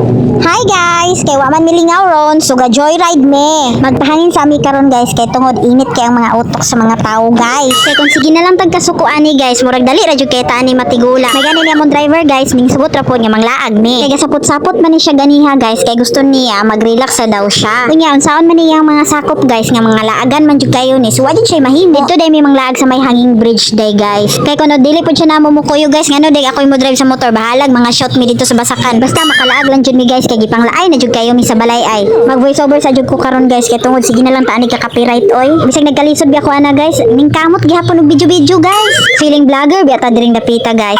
Hi guys, kay wa man milingaw ron, suga joyride me. Magpahangin sa ami karon guys, kay tungod init kay ang mga utok sa mga tao guys. Kay kung sige na lang pagkasukuan ni guys, murag dali ra jud kay taan ni matigula. May gani niya mong driver guys, ning subot ra pod nga manglaag me. Kay gasapot-sapot man ni siya ganiha guys, kay gusto niya mag-relax sa daw siya. Unya unsaon man niya ang mga sakop guys nga mga laagan man jud kayo ni. So wa jud siya mahimo. Dito day may manglaag sa may hanging bridge day guys. Kay kuno dili pod siya namo mukuyo guys, ngano day ako mo drive sa motor, bahalag mga shot mi dito sa basakan. Basta makalaag lang jud mi guys, kay gipanglaay na jud kayo mi sa balay ay. Mag voice over sa jud ko karon guys, kay tungod sige na lang taani ka copyright oy. Bisag nagkalisod bi ako ana guys, ning kamot gihapon og video guys. Feeling vlogger biya ta diring dapita guys.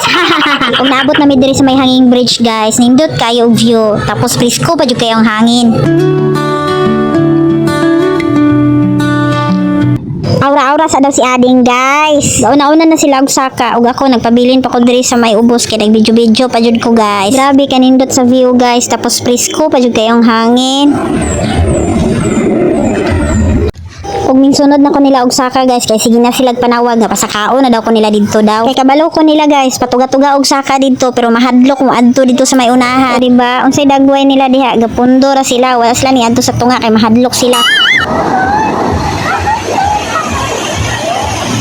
Kung naabot na mi diri sa may hanging bridge guys, nindot kayo og view. Tapos presko pa jud kayo ang hangin. Aura-aura sa daw si Ading guys. Una-una na sila og saka ug ako nagpabilin pa ko diri sa may ubos kay nag-video pa jud ko guys. Grabe kanindot sa view guys, tapos presko pa jud kayong hangin. Ug minsunod na ko nila og saka guys, kay sige na sila panawag nga pasakao na daw ko nila didto daw. Kay kabalo ko nila guys, patuga-tuga og saka didto pero mahadlok kung adto dito sa may unahan, di ba? Unsay dagway nila diha, gapundo ra sila, wala sila ni adto sa tunga kay mahadlok sila.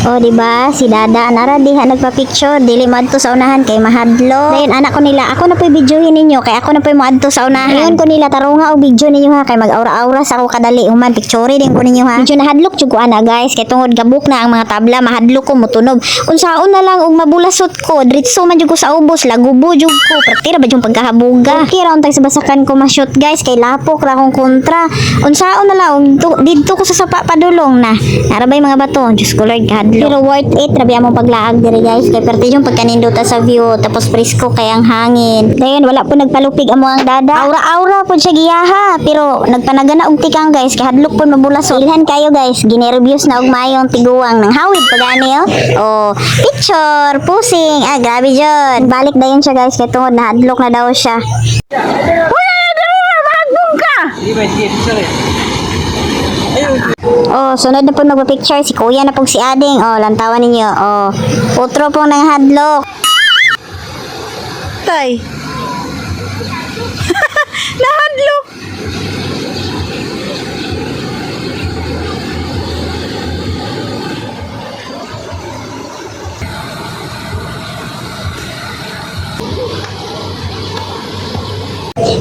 Oh, di ba? Si Dada nara diha nagpa-picture, dili mo adto sa unahan kay mahadlo. Dayon anak ko nila, ako na po'y videohin ninyo kay ako na po'y mo adto sa unahan. Ayon ko nila tarunga og video ninyo ha, kay mag-aura-aura sa ako kadali human picture din ko ninyo ha. Medyo nahadlok jud ko ana guys, kay tungod gabuk na ang mga tabla, mahadlok ko mutunog. Unsaon na lang og mabulasot ko, diretso man jud ko sa ubos, lagubo jud ko. Pratira ba jud pagkahabuga. Okay ra untay sa basakan ko ma-shoot guys, kay lapok ra akong kontra. Unsaon na lang didto ko sa sapa padulong na. Narabay mga bato, Diyos ko Lord God. Pero worth it, rabi among paglaag diri guys, kay perte yung pagkanindota sa view, tapos presko kay ang hangin. Dayon wala po nagpalupig amo ang Dada. Aura-aura po siya giyaha, pero nagpanagana og tikang guys, kay hadlok po mabulas. So ilhan kayo guys, ginervyos na og mayong tiguang nang hawid pagani oh. Picture, pusing. Ah, grabe jud. Balik dayon siya guys, kay tungod na hadlok na daw siya. Oh, sunod na po magpa-picture si Kuya na pong si Ading. Oh, lantawan ninyo. Oh, utro pong nang hadlok. Tay. Nahadlok.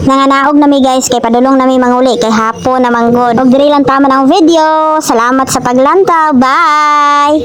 Nanganaog nami guys, kay padulong nami manguli kay hapon na manggod. Og diri lang tama ng video. Salamat sa paglantaw. Bye.